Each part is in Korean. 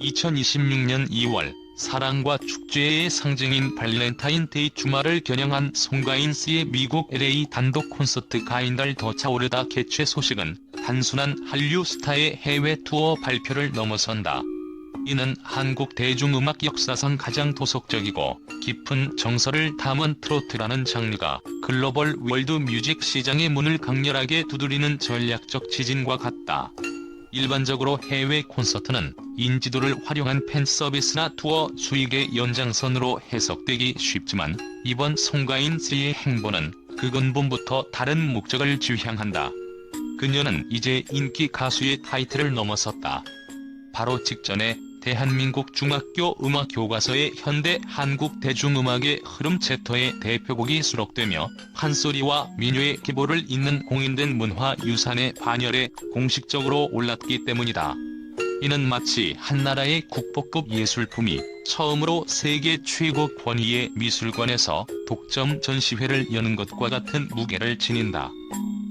2026년 2월 사랑과 축제의 상징인 발렌타인데이 주말을 겨냥한 송가인씨의 미국 LA 단독 콘서트가 이날 더 차오르다 개최 소식은 단순한 한류 스타의 해외 투어 발표를 넘어선다. 이는 한국 대중음악 역사상 가장 도석적이고 깊은 정서를 담은 트로트라는 장르가 글로벌 월드 뮤직 시장의 문을 강렬하게 두드리는 전략적 지진과 같다. 일반적으로 해외 콘서트는 인지도를 활용한 팬 서비스나 투어 수익의 연장선으로 해석되기 쉽지만 이번 송가인씨의 행보는 그 근본부터 다른 목적을 지향한다. 그녀는 이제 인기 가수의 타이틀을 넘어섰다. 바로 직전에 대한민국 중학교 음악 교과서에 현대 한국 대중음악의 흐름 챕터의 대표곡이 수록되며 판소리와 민요의 기보를 잇는 공인된 문화유산의 반열에 공식적으로 올랐기 때문이다. 이는 마치 한 나라의 국보급 예술품이 처음으로 세계 최고 권위의 미술관에서 독점 전시회를 여는 것과 같은 무게를 지닌다.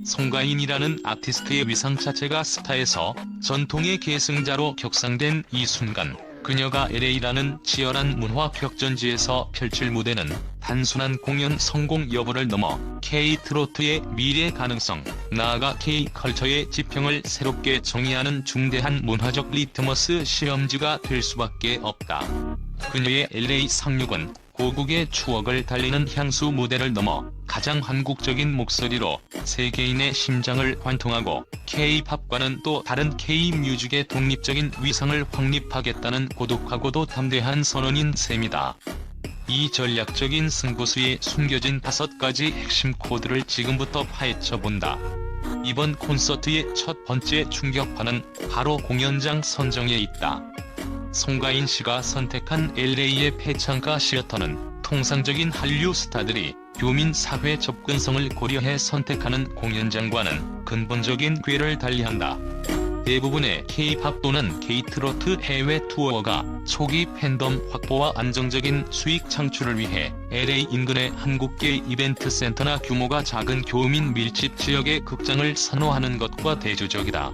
송가인이라는 아티스트의 위상 자체가 스타에서 전통의 계승자로 격상된 이 순간, 그녀가 LA라는 치열한 문화 격전지에서 펼칠 무대는 단순한 공연 성공 여부를 넘어 K-트로트의 미래 가능성, 나아가 K-컬처의 지평을 새롭게 정의하는 중대한 문화적 리트머스 시험지가 될 수밖에 없다. 그녀의 LA 상륙은 고국의 추억을 달리는 향수 무대를 넘어 가장 한국적인 목소리로 세계인의 심장을 관통하고 K-팝과는 또 다른 K-뮤직의 독립적인 위상을 확립하겠다는 고독하고도 담대한 선언인 셈이다. 이 전략적인 승부수에 숨겨진 5가지 핵심 코드를 지금부터 파헤쳐본다. 이번 콘서트의 첫 번째 충격파는 바로 공연장 선정에 있다. 송가인씨가 선택한 LA의 패창가 시어터는 통상적인 한류 스타들이 교민 사회 접근성을 고려해 선택하는 공연장과는 근본적인 궤를 달리한다. 대부분의 K-팝 또는 K-트로트 해외 투어가 초기 팬덤 확보와 안정적인 수익 창출을 위해 LA 인근의 한국계 이벤트 센터나 규모가 작은 교민 밀집 지역의 극장을 선호하는 것과 대조적이다.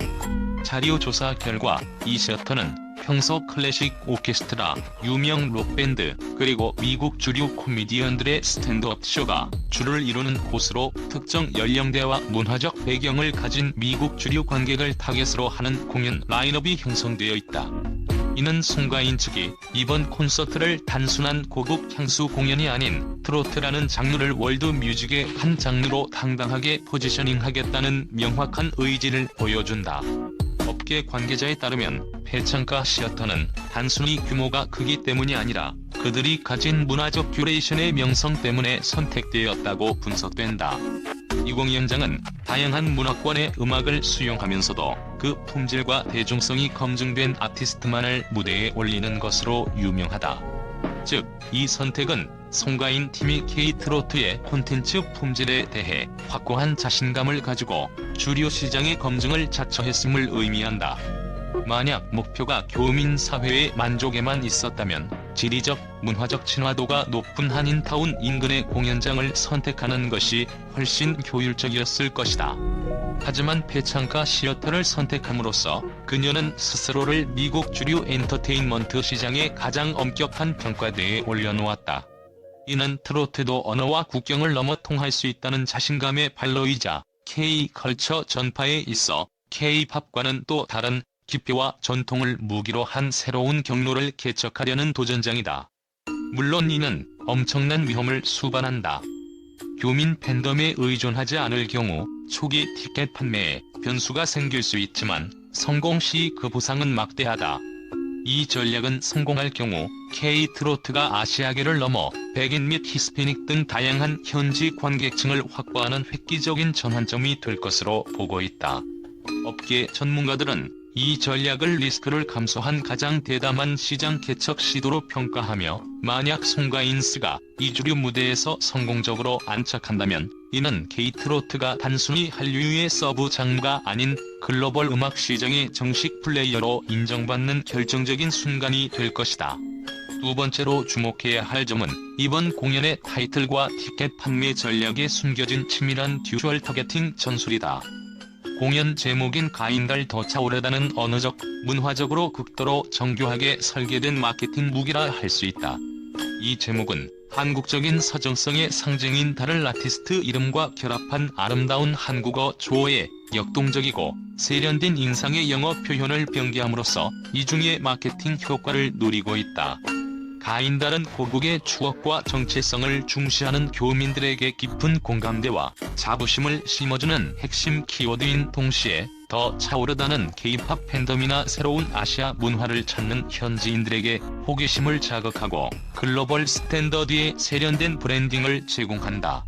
자료 조사 결과 이 시어터는 평소 클래식 오케스트라, 유명 록밴드, 그리고 미국 주류 코미디언들의 스탠드업 쇼가 주를 이루는 곳으로 특정 연령대와 문화적 배경을 가진 미국 주류 관객을 타겟으로 하는 공연 라인업이 형성되어 있다. 이는 송가인 측이 이번 콘서트를 단순한 고급 향수 공연이 아닌 트로트라는 장르를 월드 뮤직의 한 장르로 당당하게 포지셔닝하겠다는 명확한 의지를 보여준다. 업계 관계자에 따르면 패창가 시어터는 단순히 규모가 크기 때문이 아니라 그들이 가진 문화적 큐레이션의 명성 때문에 선택되었다고 분석된다. 이 공연장은 다양한 문화권의 음악을 수용하면서도 그 품질과 대중성이 검증된 아티스트만을 무대에 올리는 것으로 유명하다. 즉, 이 선택은 송가인 팀이 K-트로트의 콘텐츠 품질에 대해 확고한 자신감을 가지고 주류 시장의 검증을 자처했음을 의미한다. 만약 목표가 교민 사회의 만족에만 있었다면 지리적, 문화적 친화도가 높은 한인타운 인근의 공연장을 선택하는 것이 훨씬 효율적이었을 것이다. 하지만 패창가 시어터를 선택함으로써 그녀는 스스로를 미국 주류 엔터테인먼트 시장의 가장 엄격한 평가대에 올려놓았다. 이는 트로트도 언어와 국경을 넘어 통할 수 있다는 자신감의 발로이자 K-컬처 전파에 있어 K-팝과는 또 다른 기표와 전통을 무기로 한 새로운 경로를 개척하려는 도전장이다. 물론 이는 엄청난 위험을 수반한다. 교민 팬덤에 의존하지 않을 경우 초기 티켓 판매에 변수가 생길 수 있지만 성공 시 그 보상은 막대하다. 이 전략은 성공할 경우 K-트로트가 아시아계를 넘어 백인 및 히스패닉 등 다양한 현지 관객층을 확보하는 획기적인 전환점이 될 것으로 보고 있다. 업계 전문가들은 이 전략을 리스크를 감소한 가장 대담한 시장 개척 시도로 평가하며 만약 송가인씨가 이주류 무대에서 성공적으로 안착한다면 이는 K-트로트가 단순히 한류의 서브 장르가 아닌 글로벌 음악 시장의 정식 플레이어로 인정받는 결정적인 순간이 될 것이다. 두 번째로 주목해야 할 점은 이번 공연의 타이틀과 티켓 판매 전략에 숨겨진 치밀한 듀얼 타겟팅 전술이다. 공연 제목인 가인달 더 차오르다는 언어적, 문화적으로 극도로 정교하게 설계된 마케팅 무기라 할 수 있다. 이 제목은 한국적인 서정성의 상징인 달을 아티스트 이름과 결합한 아름다운 한국어 조어에 역동적이고 세련된 인상의 영어 표현을 병기함으로써 이중의 마케팅 효과를 누리고 있다. 가인달은 고국의 추억과 정체성을 중시하는 교민들에게 깊은 공감대와 자부심을 심어주는 핵심 키워드인 동시에 더 차오르다는 K-팝 팬덤이나 새로운 아시아 문화를 찾는 현지인들에게 호기심을 자극하고 글로벌 스탠더드의 세련된 브랜딩을 제공한다.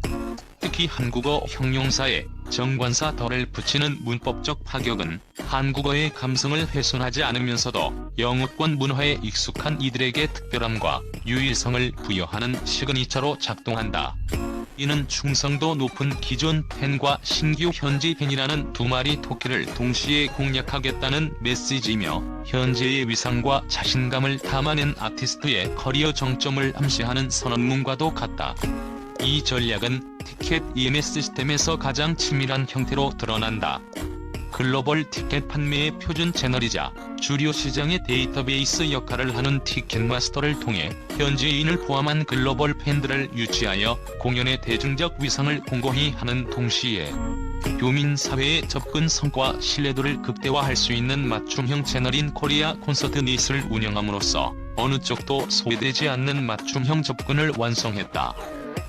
특히 한국어 형용사에 정관사 덜을 붙이는 문법적 파격은 한국어의 감성을 훼손하지 않으면서도 영어권 문화에 익숙한 이들에게 특별함과 유일성을 부여하는 시그니처로 작동한다. 이는 충성도 높은 기존 팬과 신규 현지 팬이라는 두 마리 토끼를 동시에 공략하겠다는 메시지이며 현지의 위상과 자신감을 담아낸 아티스트의 커리어 정점을 암시하는 선언문과도 같다. 이 전략은 티켓 EMS 시스템에서 가장 치밀한 형태로 드러난다. 글로벌 티켓 판매의 표준 채널이자 주류 시장의 데이터베이스 역할을 하는 티켓마스터를 통해 현지인을 포함한 글로벌 팬들을 유치하여 공연의 대중적 위상을 공고히 하는 동시에 교민 사회의 접근성과 신뢰도를 극대화할 수 있는 맞춤형 채널인 코리아 콘서트 닛을 운영함으로써 어느 쪽도 소외되지 않는 맞춤형 접근을 완성했다.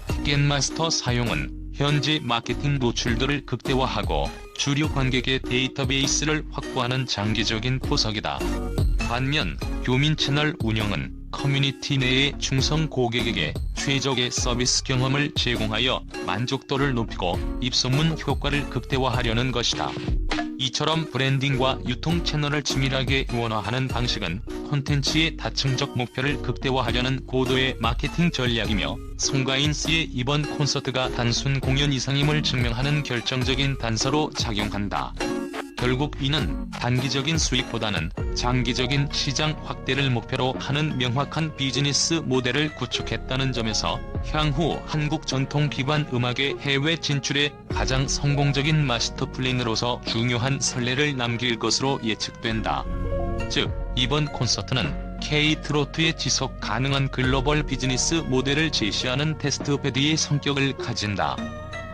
티켓마스터 사용은 현지 마케팅 노출들을 극대화하고 주류 관객의 데이터베이스를 확보하는 장기적인 포석이다. 반면 교민 채널 운영은 커뮤니티 내의 충성 고객에게 최적의 서비스 경험을 제공하여 만족도를 높이고 입소문 효과를 극대화하려는 것이다. 이처럼 브랜딩과 유통 채널을 치밀하게 원화하는 방식은 콘텐츠의 다층적 목표를 극대화하려는 고도의 마케팅 전략이며 송가인 씨의 이번 콘서트가 단순 공연 이상임을 증명하는 결정적인 단서로 작용한다. 결국 이는 단기적인 수익보다는 장기적인 시장 확대를 목표로 하는 명확한 비즈니스 모델을 구축했다는 점에서 향후 한국 전통 기반 음악의 해외 진출에 가장 성공적인 마스터 플랜으로서 중요한 선례를 남길 것으로 예측된다. 즉, 이번 콘서트는 K-트로트의 지속 가능한 글로벌 비즈니스 모델을 제시하는 테스트베드의 성격을 가진다.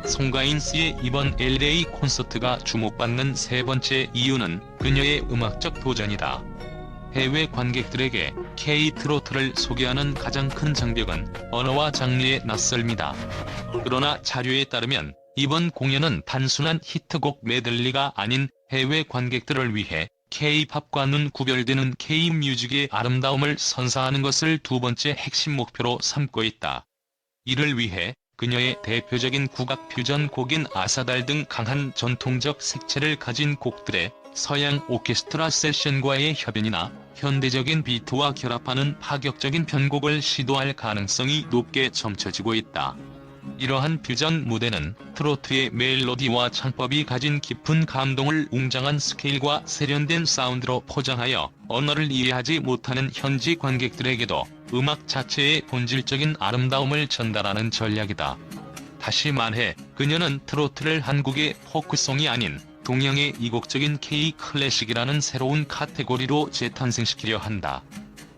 송가인 씨의 이번 LA 콘서트가 주목받는 세 번째 이유는 그녀의 음악적 도전이다. 해외 관객들에게 K-트로트를 소개하는 가장 큰 장벽은 언어와 장르의 낯설미다. 그러나 자료에 따르면 이번 공연은 단순한 히트곡 메들리가 아닌 해외 관객들을 위해 K-팝과는 구별되는 K-뮤직의 아름다움을 선사하는 것을 두 번째 핵심 목표로 삼고 있다. 이를 위해 그녀의 대표적인 국악 퓨전 곡인 아사달 등 강한 전통적 색채를 가진 곡들의 서양 오케스트라 세션과의 협연이나 현대적인 비트와 결합하는 파격적인 편곡을 시도할 가능성이 높게 점쳐지고 있다. 이러한 퓨전 무대는 트로트의 멜로디와 창법이 가진 깊은 감동을 웅장한 스케일과 세련된 사운드로 포장하여 언어를 이해하지 못하는 현지 관객들에게도 음악 자체의 본질적인 아름다움을 전달하는 전략이다. 다시 말해, 그녀는 트로트를 한국의 포크송이 아닌 동양의 이국적인 K-클래식이라는 새로운 카테고리로 재탄생시키려 한다.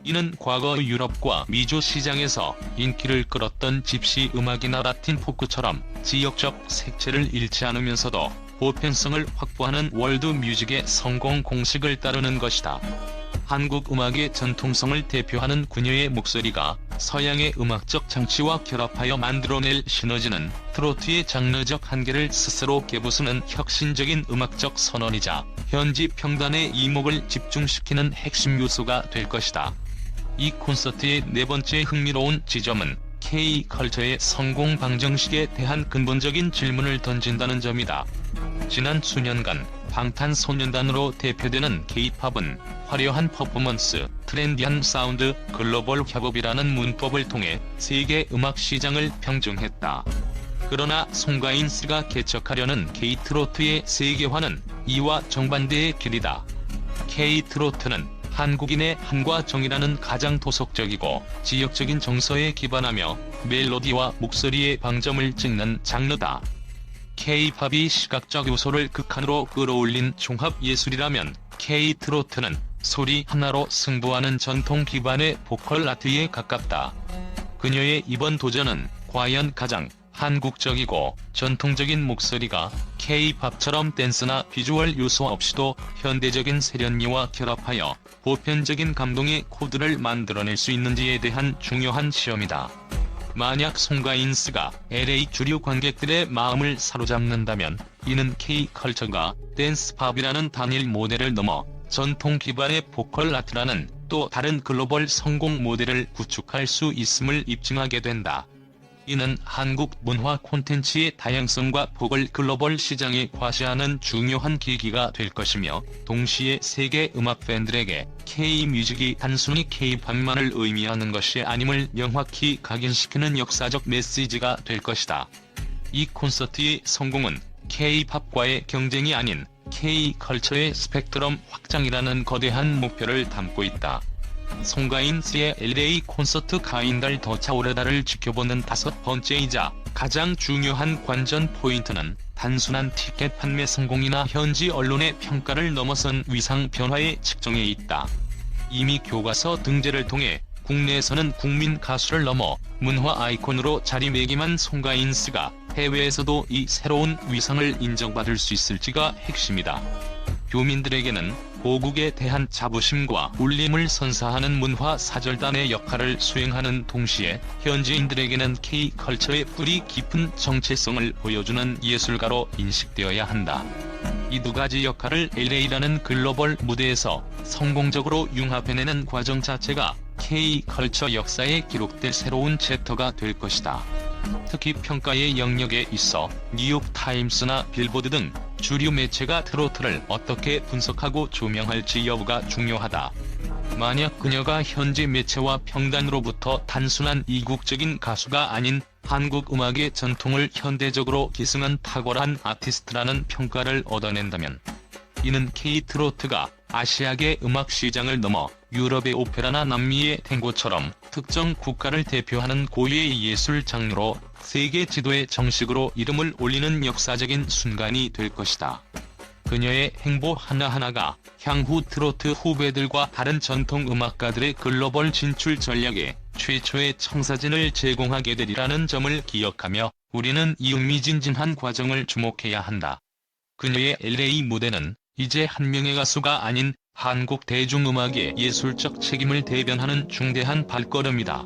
이는 과거 유럽과 미주 시장에서 인기를 끌었던 집시 음악이나 라틴 포크처럼 지역적 색채를 잃지 않으면서도 보편성을 확보하는 월드 뮤직의 성공 공식을 따르는 것이다. 한국 음악의 전통성을 대표하는 그녀의 목소리가 서양의 음악적 장치와 결합하여 만들어낼 시너지는 트로트의 장르적 한계를 스스로 깨부수는 혁신적인 음악적 선언이자 현지 평단의 이목을 집중시키는 핵심 요소가 될 것이다. 이 콘서트의 네 번째 흥미로운 지점은 K-컬처의 성공 방정식에 대한 근본적인 질문을 던진다는 점이다. 지난 수년간 방탄소년단으로 대표되는 K-팝은 화려한 퍼포먼스, 트렌디한 사운드, 글로벌 협업이라는 문법을 통해 세계 음악 시장을 평정했다. 그러나 송가인 씨가 개척하려는 K-트로트의 세계화는 이와 정반대의 길이다. K-트로트는 한국인의 한과 정이라는 가장 도속적이고 지역적인 정서에 기반하며 멜로디와 목소리의 방점을 찍는 장르다. K-팝이 시각적 요소를 극한으로 끌어올린 종합예술이라면 K-트로트는 소리 하나로 승부하는 전통 기반의 보컬 아트에 가깝다. 그녀의 이번 도전은 과연 가장 한국적이고 전통적인 목소리가 K-팝처럼 댄스나 비주얼 요소 없이도 현대적인 세련미와 결합하여 보편적인 감동의 코드를 만들어낼 수 있는지에 대한 중요한 시험이다. 만약 송가인스가 LA 주류 관객들의 마음을 사로잡는다면 이는 K-컬처가 댄스팝이라는 단일 모델을 넘어 전통 기반의 보컬 아트라는 또 다른 글로벌 성공 모델을 구축할 수 있음을 입증하게 된다. 이는 한국 문화 콘텐츠의 다양성과 폭을 글로벌 시장에 과시하는 중요한 계기가 될 것이며, 동시에 세계 음악 팬들에게 K-뮤직이 단순히 K-팝만을 의미하는 것이 아님을 명확히 각인시키는 역사적 메시지가 될 것이다. 이 콘서트의 성공은 K-팝과의 경쟁이 아닌 K-컬처의 스펙트럼 확장이라는 거대한 목표를 담고 있다. 송가인스의 LA 콘서트 가인달 더 차오르다를 지켜보는 5번째이자 가장 중요한 관전 포인트는 단순한 티켓 판매 성공이나 현지 언론의 평가를 넘어선 위상 변화의 측정에 있다. 이미 교과서 등재를 통해 국내에서는 국민 가수를 넘어 문화 아이콘으로 자리매김한 송가인스가 해외에서도 이 새로운 위상을 인정받을 수 있을지가 핵심이다. 교민들에게는 고국에 대한 자부심과 울림을 선사하는 문화 사절단의 역할을 수행하는 동시에 현지인들에게는 K-컬처의 뿌리 깊은 정체성을 보여주는 예술가로 인식되어야 한다. 이 두 가지 역할을 LA라는 글로벌 무대에서 성공적으로 융합해내는 과정 자체가 K-컬처 역사에 기록될 새로운 챕터가 될 것이다. 특히 평가의 영역에 있어 뉴욕타임스나 빌보드 등 주류 매체가 트로트를 어떻게 분석하고 조명할지 여부가 중요하다. 만약 그녀가 현지 매체와 평단으로부터 단순한 이국적인 가수가 아닌 한국 음악의 전통을 현대적으로 계승한 탁월한 아티스트라는 평가를 얻어낸다면, 이는 K-트로트가 아시아계 음악 시장을 넘어 유럽의 오페라나 남미의 탱고처럼 특정 국가를 대표하는 고유의 예술 장르로 세계 지도에 정식으로 이름을 올리는 역사적인 순간이 될 것이다. 그녀의 행보 하나하나가 향후 트로트 후배들과 다른 전통 음악가들의 글로벌 진출 전략에 최초의 청사진을 제공하게 되리라는 점을 기억하며 우리는 이 흥미진진한 과정을 주목해야 한다. 그녀의 LA 무대는 이제 한 명의 가수가 아닌 한국 대중음악의 예술적 책임을 대변하는 중대한 발걸음이다.